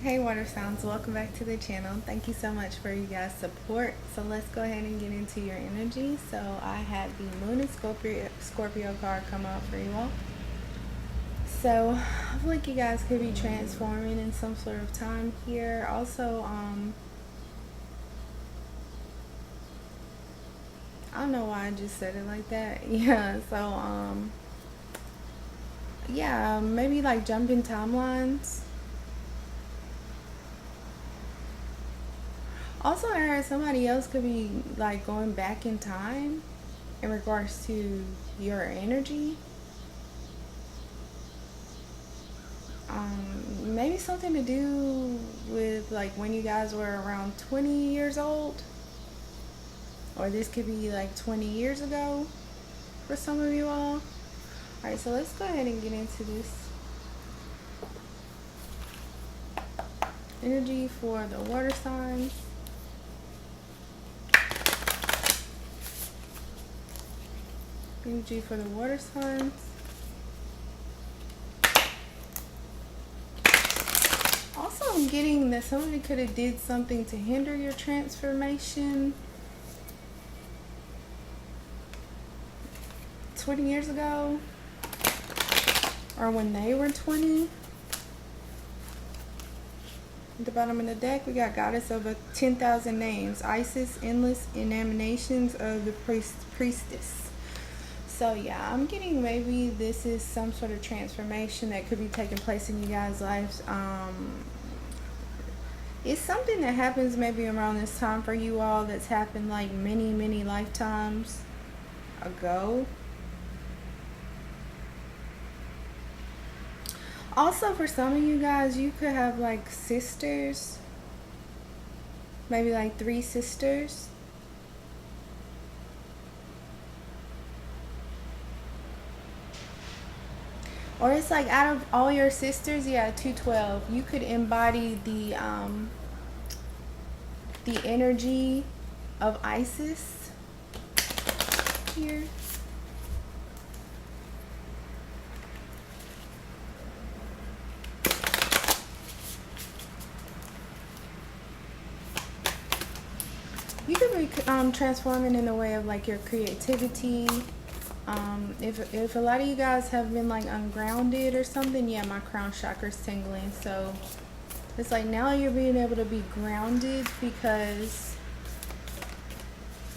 Hey water signs, welcome back to the channel. Thank you so much for you guys' support. So let's go ahead and get into your energy. So I had the Moon and Scorpio card come out for you all. So I feel like you guys could be transforming in some sort of time here. Also, I don't know why I just said it like that. Yeah, so yeah, maybe like jumping timelines. Also, I heard somebody else could be like going back in time in regards to your energy. Maybe something to do with like when you guys were around 20 years old, or this could be like 20 years ago for some of you all. All right, so let's go ahead and get into this energy for the water signs. Energy for the water signs. Also, I'm getting that somebody could have did something to hinder your transformation 20 years ago, or when they were 20. At the bottom of the deck, we got Goddess of 10,000 Names, Isis, Endless Emanations of the Priestess. So yeah, I'm getting maybe this is some sort of transformation that could be taking place in you guys' lives. It's something that happens maybe around this time for you all that's happened like many lifetimes ago. Also, for some of you guys, you could have like sisters, maybe like 3 sisters. Or it's like out of all your sisters, yeah, 212. You could embody the energy of Isis here. You could be transforming in a way of like your creativity. If a lot of you guys have been like ungrounded or something, yeah, my crown chakra's tingling. So it's like now you're being able to be grounded because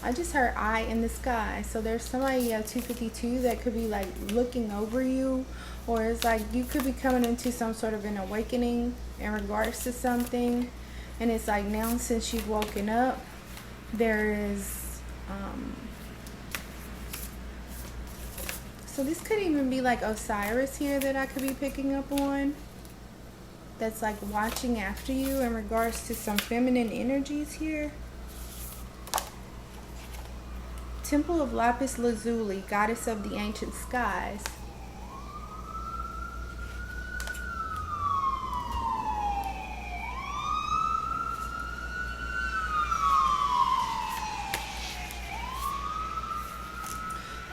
I just heard eye in the sky. So there's somebody, yeah, 252 that could be like looking over you, or it's like you could be coming into some sort of an awakening in regards to something. And it's like now since you've woken up, there is so this could even be like Osiris here that I could be picking up on, that's like watching after you in regards to some feminine energies here. Temple of Lapis Lazuli, goddess of the ancient skies.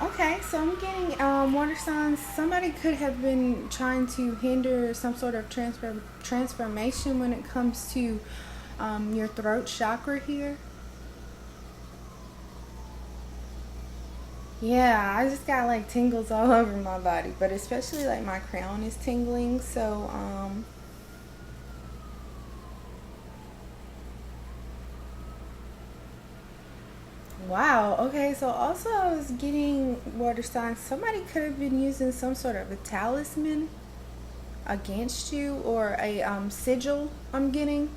Okay, so I'm getting water signs. Somebody could have been trying to hinder some sort of transformation when it comes to your throat chakra here. Yeah, I just got like tingles all over my body, but especially like my crown is tingling. So wow, okay, so also I was getting water signs. Somebody could have been using some sort of a talisman against you, or a sigil I'm getting.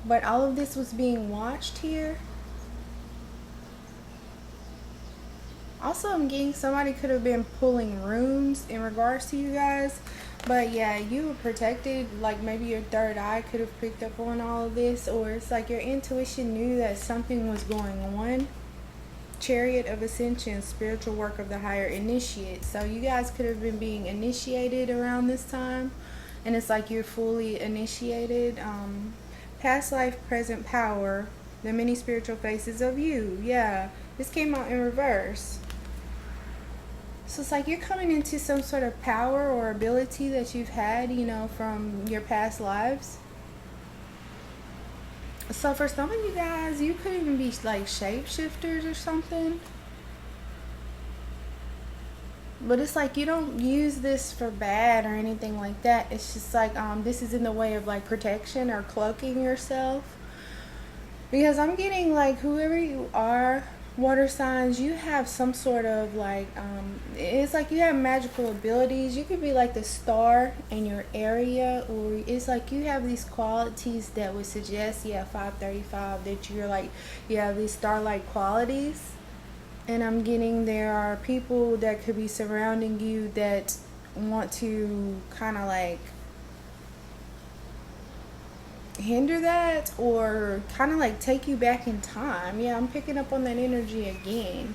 But all of this was being watched here. Also, I'm getting somebody could have been pulling runes in regards to you guys. But yeah, you were protected. Like maybe your third eye could have picked up on all of this, or it's like your intuition knew that something was going on. Chariot of Ascension, spiritual work of the higher initiate. So you guys could have been being initiated around this time, and it's like you're fully initiated. Past life, present power, the many spiritual faces of you. Yeah, this came out in reverse. So it's like you're coming into some sort of power or ability that you've had, from your past lives. So for some of you guys, you could even be like shapeshifters or something. But it's like you don't use this for bad or anything like that. It's just like this is in the way of like protection or cloaking yourself. Because I'm getting like whoever you are, water signs, you have some sort of like it's like you have magical abilities. You could be like the star in your area, or it's like you have these qualities that would suggest, 535, that you're like you have these star-like qualities. And I'm getting there are people that could be surrounding you that want to kind of like hinder that, or kind of like take you back in time. Yeah, I'm picking up on that energy again.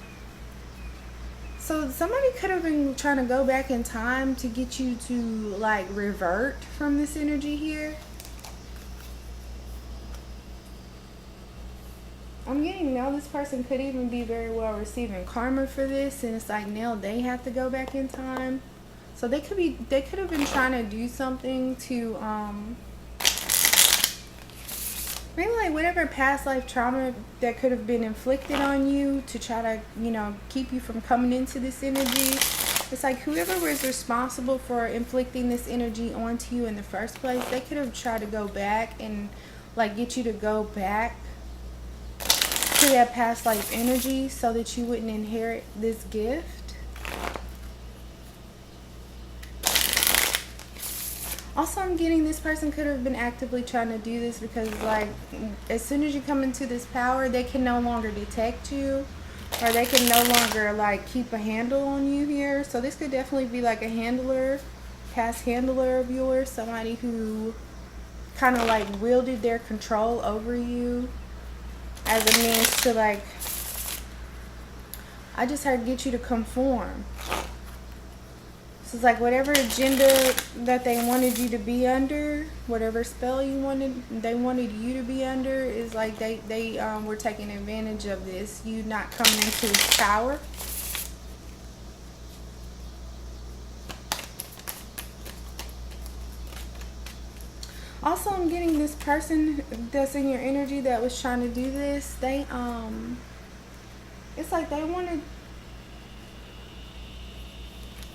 So somebody could have been trying to go back in time to get you to like revert from this energy here. I'm getting now this person could even be very well receiving karma for this, and it's like now they have to go back in time. So they could have been trying to do something to maybe like whatever past life trauma that could have been inflicted on you to try to, keep you from coming into this energy. It's like whoever was responsible for inflicting this energy onto you in the first place, they could have tried to go back and like get you to go back to that past life energy so that you wouldn't inherit this gift. Also, I'm getting this person could have been actively trying to do this because like as soon as you come into this power, they can no longer detect you, or they can no longer like keep a handle on you here. So this could definitely be like a handler, past handler of yours, somebody who kind of like wielded their control over you as a means to like, I just heard, get you to conform. So it's like whatever agenda that they wanted you to be under, whatever spell they wanted you to be under, is like they were taking advantage of this, you not coming into this power. Also, I'm getting this person that's in your energy that was trying to do this. They it's like they wanted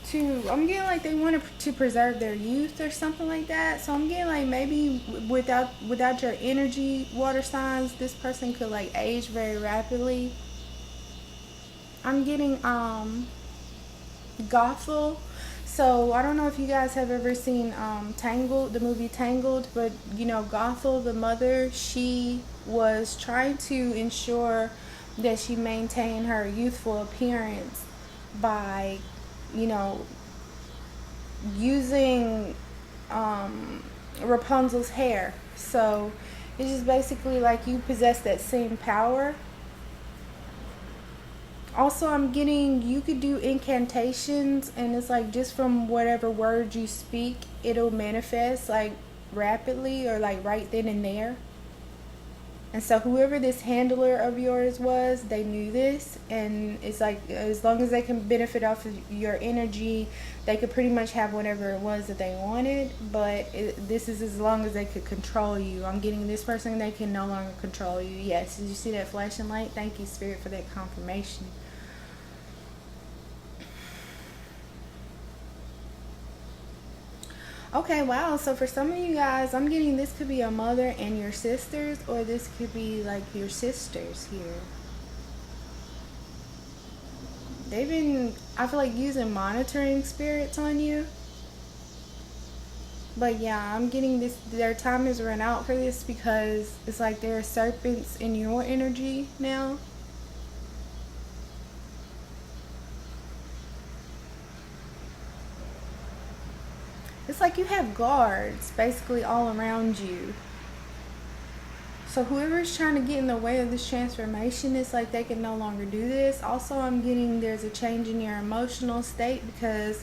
to. I'm getting like they wanted to preserve their youth or something like that. So I'm getting like maybe without your energy, water signs, this person could like age very rapidly. I'm getting Gothel. So I don't know if you guys have ever seen Tangled, the movie Tangled, but Gothel, the mother, she was trying to ensure that she maintained her youthful appearance by, using Rapunzel's hair. So it's just basically like you possess that same power. Also, I'm getting you could do incantations, and it's like just from whatever words you speak, it'll manifest like rapidly or like right then and there. And so whoever this handler of yours was, they knew this, and it's like as long as they can benefit off of your energy, they could pretty much have whatever it was that they wanted. But this is as long as they could control you. I'm getting this person, they can no longer control you. Yes, did you see that flashing light? Thank you, Spirit, for that confirmation. Okay, wow. So for some of you guys, I'm getting this could be a mother and your sisters, or this could be like your sisters here. They've been, I feel like, using monitoring spirits on you. But yeah, I'm getting this, their time has run out for this because it's like there are serpents in your energy now. It's like you have guards basically all around you. So whoever's trying to get in the way of this transformation, it's like they can no longer do this. Also, I'm getting there's a change in your emotional state because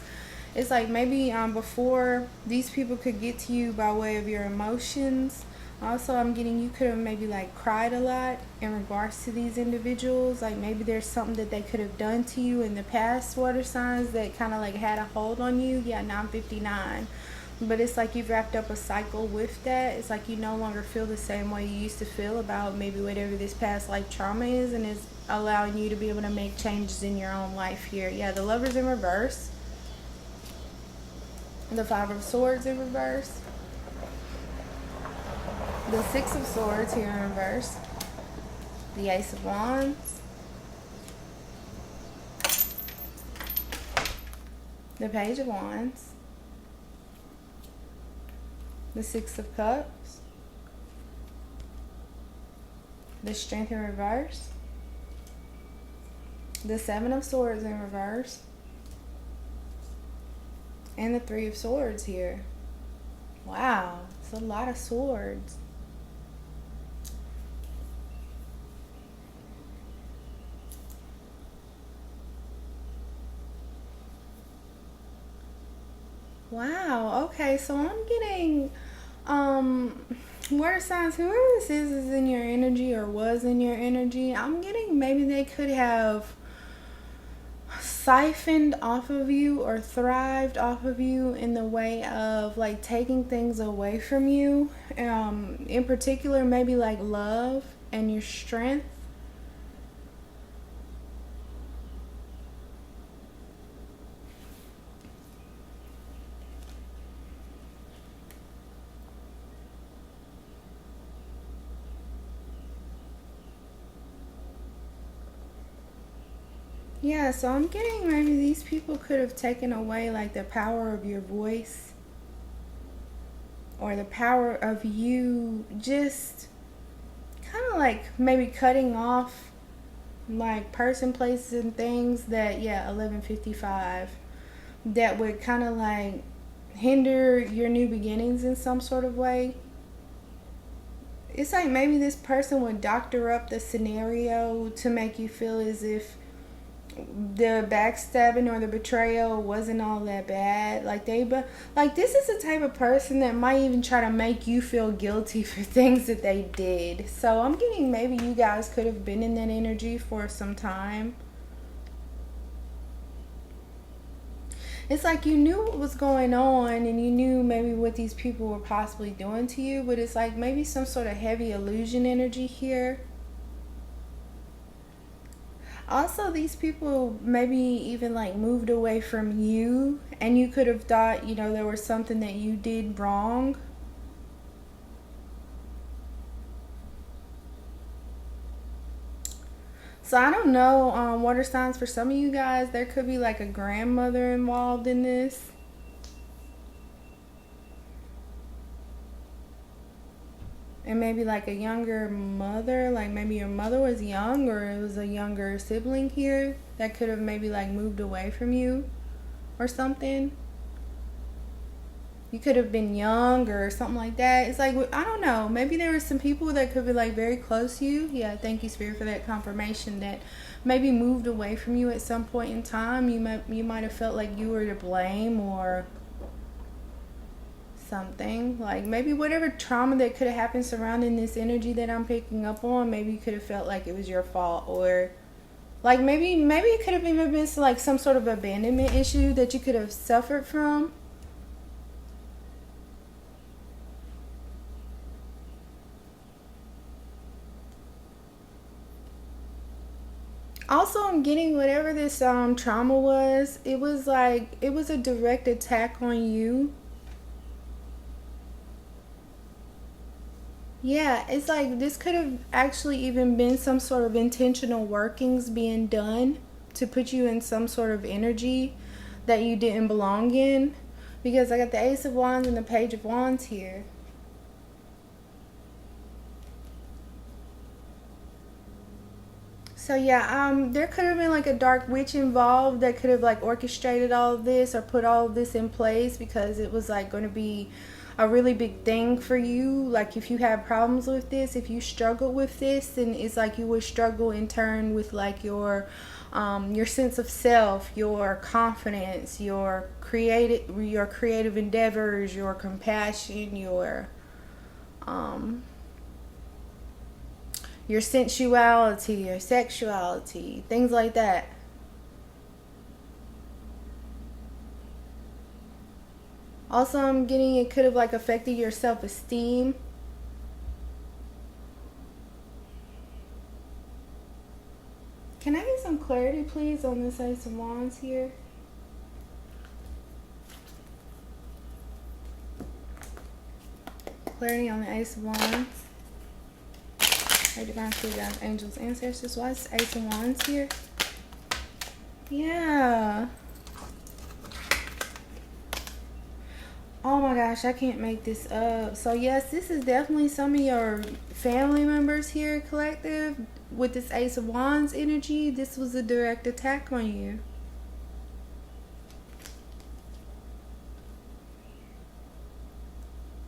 it's like maybe before these people could get to you by way of your emotions. Also, I'm getting you could have maybe like cried a lot in regards to these individuals. Like maybe there's something that they could have done to you in the past, water signs, that kind of like had a hold on you. Yeah, 959. But it's like you've wrapped up a cycle with that. It's like you no longer feel the same way you used to feel about maybe whatever this past life trauma is, and is allowing you to be able to make changes in your own life here. Yeah, the Lover's in reverse. The Five of Swords in reverse. The Six of Swords here in reverse. The Ace of Wands. The Page of Wands. The Six of Cups. The Strength in reverse. The Seven of Swords in reverse. And the Three of Swords here. Wow, it's a lot of swords. Wow, okay, so I'm getting water signs, whoever this is in your energy or was in your energy. I'm getting maybe they could have siphoned off of you or thrived off of you in the way of like taking things away from you, in particular maybe like love and your strength. Yeah, so I'm getting maybe these people could have taken away like the power of your voice, or the power of you just kind of like maybe cutting off like person, places, and things that, yeah, 1155, that would kind of like hinder your new beginnings in some sort of way. It's like maybe this person would doctor up the scenario to make you feel as if the backstabbing or the betrayal wasn't all that bad. Like but like this is the type of person that might even try to make you feel guilty for things that they did. So I'm getting maybe you guys could have been in that energy for some time. It's like you knew what was going on and you knew maybe what these people were possibly doing to you, but it's like maybe some sort of heavy illusion energy here. Also, these people maybe even like moved away from you, and you could have thought, there was something that you did wrong. So I don't know, water signs, for some of you guys, there could be like a grandmother involved in this. And maybe like a younger mother, like maybe your mother was young or it was a younger sibling here that could have maybe like moved away from you or something. You could have been young or something like that. It's like, I don't know, maybe there were some people that could be like very close to you. Yeah, thank you, Spirit, for that confirmation, that maybe moved away from you at some point in time. You might have felt like you were to blame or something. Like maybe whatever trauma that could have happened surrounding this energy that I'm picking up on, maybe you could have felt like it was your fault, or like maybe it could have even been like some sort of abandonment issue that you could have suffered from. Also, I'm getting whatever this trauma was, it was like it was a direct attack on you. Yeah, it's like this could have actually even been some sort of intentional workings being done to put you in some sort of energy that you didn't belong in. Because I got the Ace of Wands and the Page of Wands here. So yeah, there could have been like a dark witch involved that could have like orchestrated all of this or put all of this in place, because it was like going to be a really big thing for you. Like if you have problems with this, if you struggle with this, then it's like you would struggle in turn with like your sense of self, your confidence, your creative endeavors, your compassion, your um, your sensuality, your sexuality, things like that. Also, I'm getting it could have like affected your self-esteem. Can I get some clarity, please, on this Ace of Wands here? Clarity on the Ace of Wands. Hey, divine spirit guides, angels, ancestors. Why is Ace of Wands here? Yeah. Oh my gosh, I can't make this up. So yes, this is definitely some of your family members here, collective. With this Ace of Wands energy, this was a direct attack on you.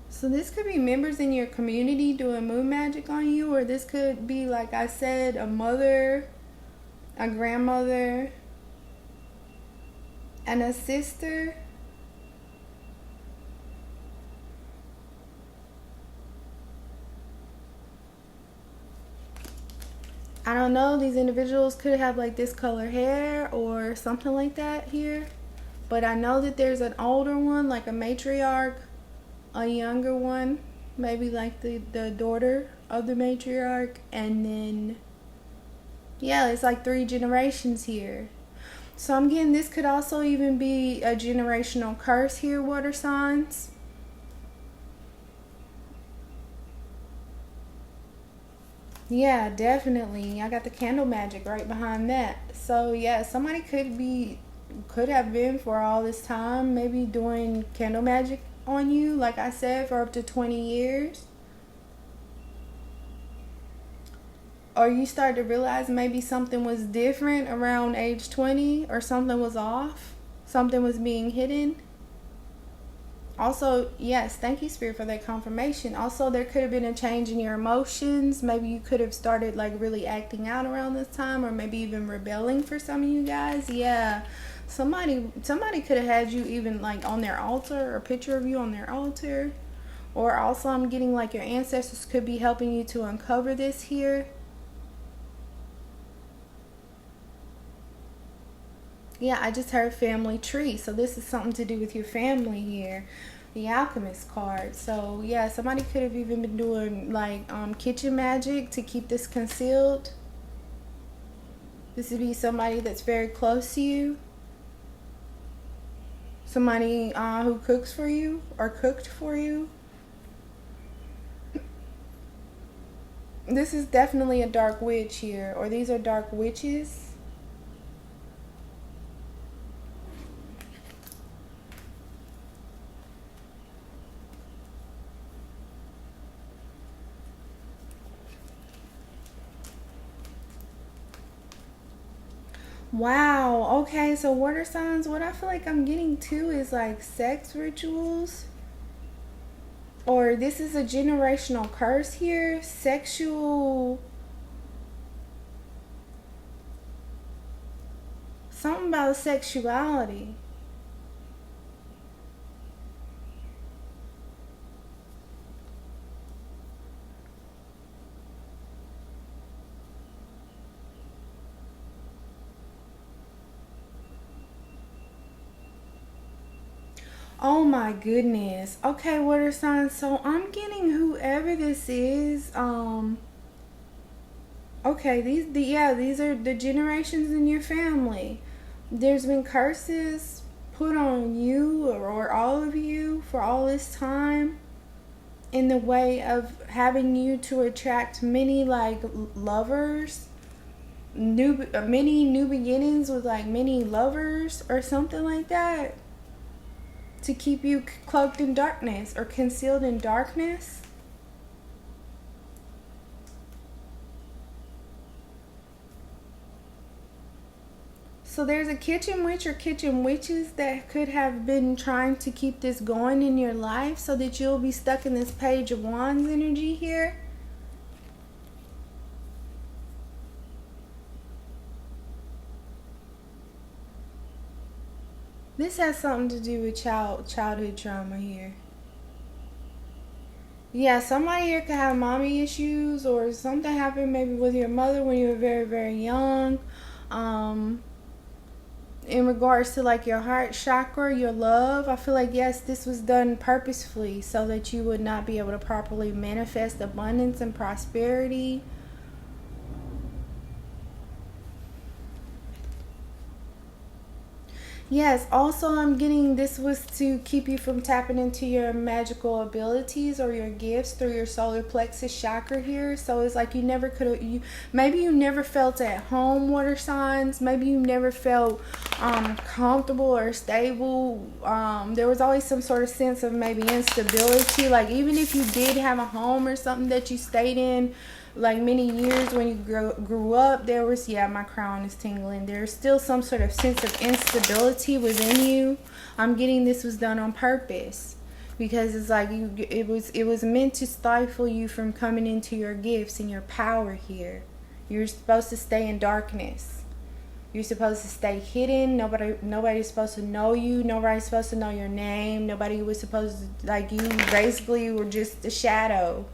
So this could be members in your community doing moon magic on you, or this could be, like I said, a mother, a grandmother, and a sister. I don't know, these individuals could have like this color hair or something like that here. But I know that there's an older one, like a matriarch, a younger one, maybe like the daughter of the matriarch, and then, yeah, it's like 3 generations here. So I'm getting this could also even be a generational curse here, water signs. Yeah, definitely. I got the candle magic right behind that. So yeah, somebody could have been for all this time maybe doing candle magic on you, like I said, for up to 20 years. Or you start to realize maybe something was different around age 20, or something was off, something was being hidden. Also, yes, thank you, Spirit, for that confirmation. Also, there could have been a change in your emotions. Maybe you could have started like really acting out around this time, or maybe even rebelling for some of you guys. Yeah, somebody could have had you even like on their altar, or a picture of you on their altar. Or also, I'm getting like your ancestors could be helping you to uncover this here. Yeah, I just heard family tree. So this is something to do with your family here. The alchemist card. So yeah, somebody could have even been doing like kitchen magic to keep this concealed. This would be somebody that's very close to you. Somebody who cooks for you or cooked for you. This is definitely a dark witch here, or these are dark witches. Wow, okay, so water signs, what I feel like I'm getting to is like sex rituals. Or this is a generational curse here. Sexual. Something about sexuality. Oh my goodness. Okay, water signs. So I'm getting whoever this is. Okay, these are the generations in your family. There's been curses put on you, or all of you, for all this time, in the way of having you to attract many like lovers, many new beginnings with like many lovers or something like that, to keep you cloaked in darkness or concealed in darkness. So there's a kitchen witch or kitchen witches that could have been trying to keep this going in your life so that you'll be stuck in this Page of Wands energy here. This has something to do with childhood trauma here. Yeah, somebody here could have mommy issues or something happened maybe with your mother when you were very, very young. Um, in regards to like your heart chakra, your love, I feel like yes, this was done purposefully so that you would not be able to properly manifest abundance and prosperity. Yes, also I'm getting this was to keep you from tapping into your magical abilities or your gifts through your solar plexus chakra here. So it's like you never could have you maybe you never felt at home, water signs. Maybe you never felt comfortable or stable. There was always some sort of sense of maybe instability. Like even if you did have a home or something that you stayed in like many years when you grew up, there was, yeah, my crown is tingling, there's still some sort of sense of instability within you. I'm getting this was done on purpose because it's like it was meant to stifle you from coming into your gifts and your power here. You're supposed to stay in darkness. You're supposed to stay hidden. Nobody's supposed to know you. Nobody's supposed to know your name. Nobody was supposed to, like, you basically were just a shadow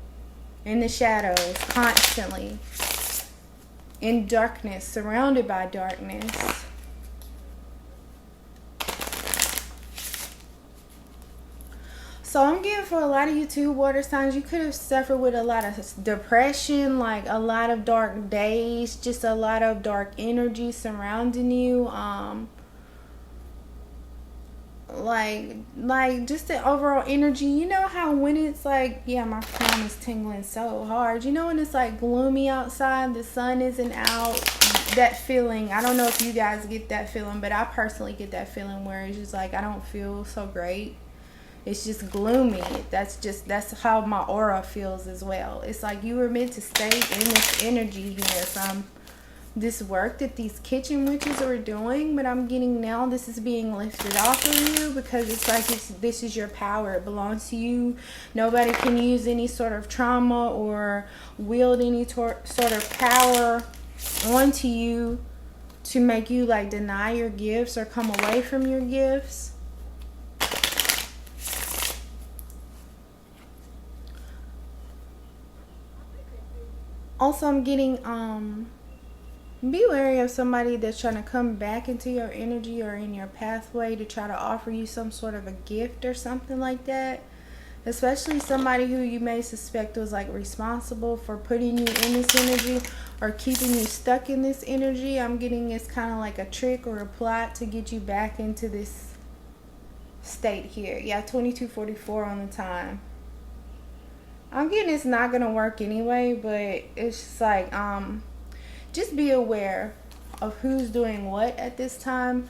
in the shadows, constantly in darkness, surrounded by darkness. So I'm getting for a lot of you too, water signs, you could have suffered with a lot of depression, like a lot of dark days, just a lot of dark energy surrounding you. Like just the overall energy. You know how when it's like, yeah, my crown is tingling so hard, you know, when it's like gloomy outside, the sun isn't out, that feeling. I don't know if you guys get that feeling, but I personally get that feeling where it's just like I don't feel so great. It's just gloomy. That's how my aura feels as well. It's like you were meant to stay in this energy here from this work that these kitchen witches are doing, but I'm getting now this is being lifted off of you because it's like this is your power. It belongs to you. Nobody can use any sort of trauma or wield any sort of power onto you to make you like deny your gifts or come away from your gifts. Also, I'm getting be wary of somebody that's trying to come back into your energy or in your pathway to try to offer you some sort of a gift or something like that. Especially somebody who you may suspect was like responsible for putting you in this energy or keeping you stuck in this energy. I'm getting it's kind of like a trick or a plot to get you back into this state here. Yeah, 2244 on the time. I'm getting it's not gonna work anyway, but it's just like just be aware of who's doing what at this time.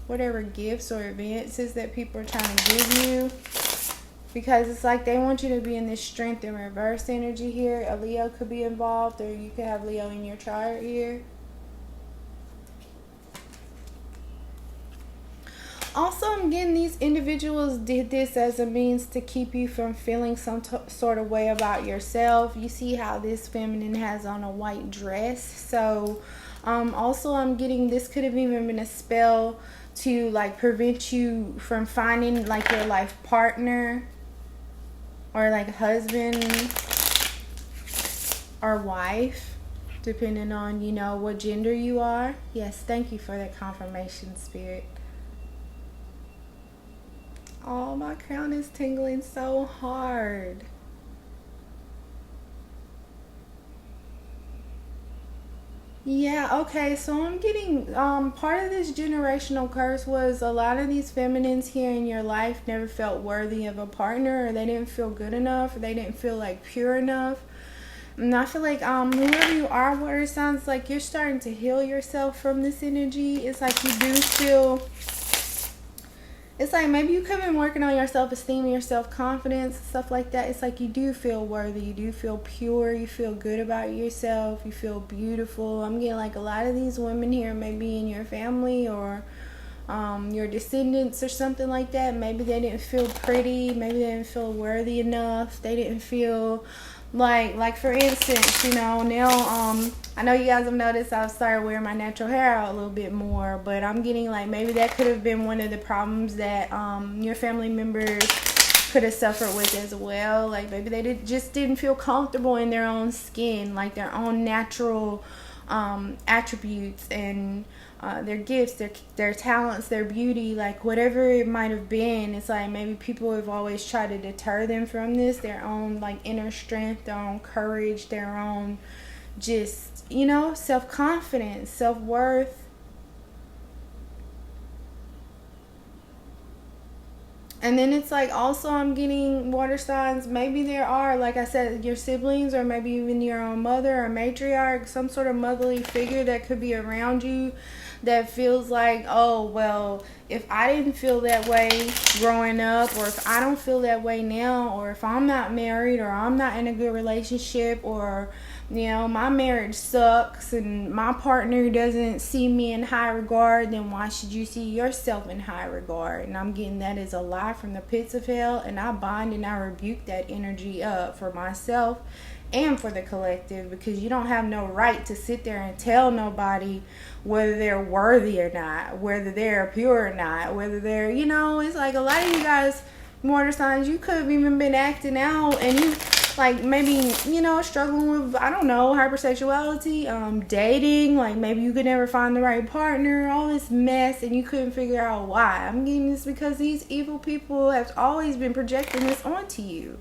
Whatever gifts or advances that people are trying to give you, because it's like they want you to be in this strength and reverse energy here. A Leo could be involved, or you could have Leo in your chart here. Also, I'm getting these individuals did this as a means to keep you from feeling some sort of way about yourself. You see how this feminine has on a white dress. So also I'm getting this could have even been a spell to like prevent you from finding like your life partner or like husband or wife, depending on, you know, what gender you are. Yes, thank you for that confirmation, Spirit. Oh, my crown is tingling so hard. Yeah, okay, so I'm getting part of this generational curse was a lot of these feminines here in your life never felt worthy of a partner, or they didn't feel good enough, or they didn't feel like pure enough. And I feel like whoever you are, where it sounds like you're starting to heal yourself from this energy. It's like you do feel, it's like maybe you could have been working on your self-esteem, your self-confidence, stuff like that. It's like you do feel worthy, you do feel pure, you feel good about yourself, you feel beautiful. I'm getting like a lot of these women here maybe in your family or your descendants or something like that. Maybe they didn't feel pretty, maybe they didn't feel worthy enough, they didn't feel like for instance, you know, now I know you guys have noticed I've started wearing my natural hair out a little bit more, but I'm getting like maybe that could have been one of the problems that your family members could have suffered with as well. Like maybe they just didn't feel comfortable in their own skin, like their own natural attributes and their gifts, their talents, their beauty, like whatever it might have been. It's like maybe people have always tried to deter them from this, their own like inner strength, their own courage, their own just, you know, self-confidence, self-worth. And then it's like also I'm getting water signs. Maybe there are, like I said, your siblings or maybe even your own mother or matriarch, some sort of motherly figure that could be around you that feels like, oh, well, if I didn't feel that way growing up, or if I don't feel that way now, or if I'm not married or I'm not in a good relationship, or you know, my marriage sucks and my partner doesn't see me in high regard, then why should you see yourself in high regard? And I'm getting that as a lie from the pits of hell, and I bind and I rebuke that energy up for myself and for the collective, because you don't have no right to sit there and tell nobody whether they're worthy or not, whether they're pure or not, whether they're, you know, it's like a lot of you guys, water signs, you could have even been acting out and you like maybe, you know, struggling with, I don't know, hypersexuality, dating, like maybe you could never find the right partner, all this mess, and you couldn't figure out why. I'm getting this because these evil people have always been projecting this onto you.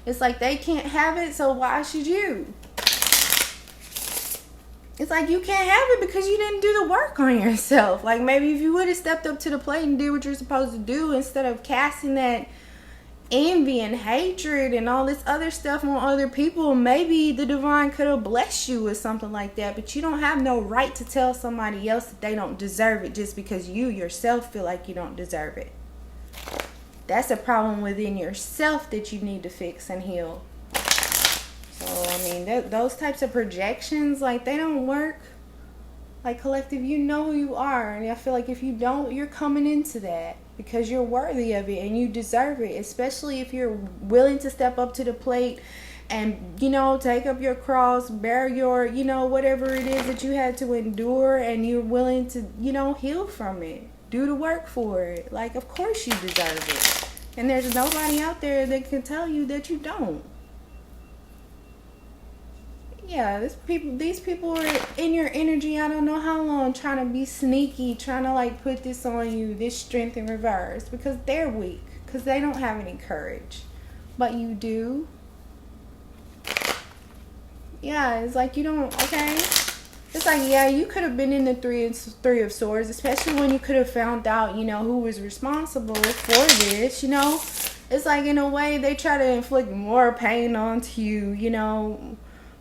It's like they can't have it, so why should you? It's like you can't have it because you didn't do the work on yourself. Like maybe if you would have stepped up to the plate and did what you're supposed to do instead of casting that envy and hatred and all this other stuff on other people, maybe the divine could have blessed you with something like that. But you don't have no right to tell somebody else that they don't deserve it just because you yourself feel like you don't deserve it. That's a problem within yourself that you need to fix and heal. So I mean, those types of projections, like, they don't work. Like, collective, you know who you are, and I feel like if you don't, you're coming into that because you're worthy of it and you deserve it, especially if you're willing to step up to the plate and, you know, take up your cross, bear your, you know, whatever it is that you had to endure, and you're willing to, you know, heal from it, do the work for it. Like, of course you deserve it, and there's nobody out there that can tell you that you don't. Yeah, these people are in your energy, I don't know how long, trying to be sneaky, trying to like put this on you, this strength in reverse, because they're weak, because they don't have any courage. But you do. Yeah, it's like you don't, okay? It's like, yeah, you could have been in the three of swords, especially when you could have found out, you know, who was responsible for this, you know? It's like, in a way, they try to inflict more pain onto you, you know,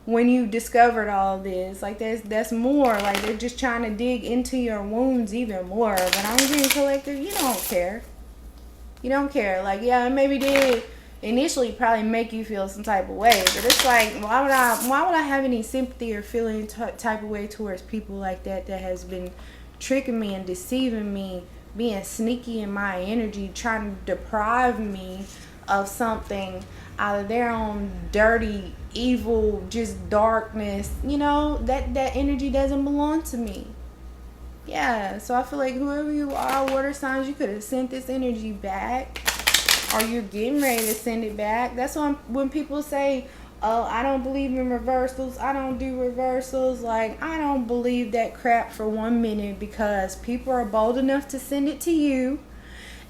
when you discovered all this. Like, that's more, like, they're just trying to dig into your wounds even more. But I'm getting collective, you don't care. You don't care. Like, yeah, it maybe did initially probably make you feel some type of way, but it's like, why would I have any sympathy or feeling type of way towards people like that has been tricking me and deceiving me, being sneaky in my energy, trying to deprive me of something out of their own dirty, evil, just darkness, you know, that energy doesn't belong to me. Yeah, so I feel like whoever you are, water signs, you could have sent this energy back, or you're getting ready to send it back. That's why when people say, oh, I don't believe in reversals, I don't do reversals, like, I don't believe that crap for 1 minute, because people are bold enough to send it to you.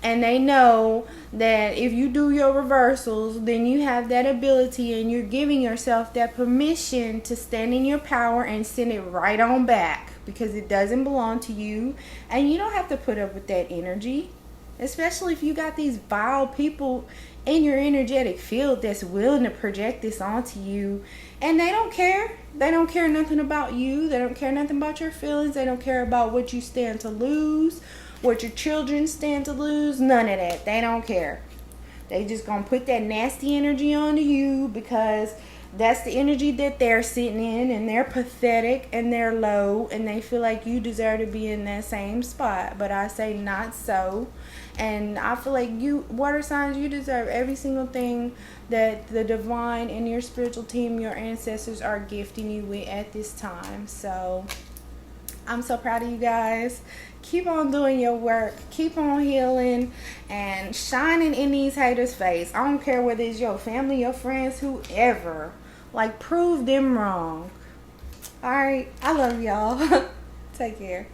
And they know that if you do your reversals, then you have that ability, and you're giving yourself that permission to stand in your power and send it right on back, because it doesn't belong to you. And you don't have to put up with that energy, especially if you got these vile people in your energetic field that's willing to project this onto you. And they don't care. They don't care nothing about you. They don't care nothing about your feelings. They don't care about what you stand to lose, what your children stand to lose, none of that. They don't care. They just gonna put that nasty energy onto you because that's the energy that they're sitting in, and they're pathetic and they're low, and they feel like you deserve to be in that same spot. But I say not so. And I feel like you, water signs, you deserve every single thing that the divine and your spiritual team, your ancestors, are gifting you with at this time. So I'm so proud of you guys. Keep on doing your work. Keep on healing and shining in these haters' face. I don't care whether it's your family, your friends, whoever. Like, prove them wrong. Alright, I love y'all. Take care.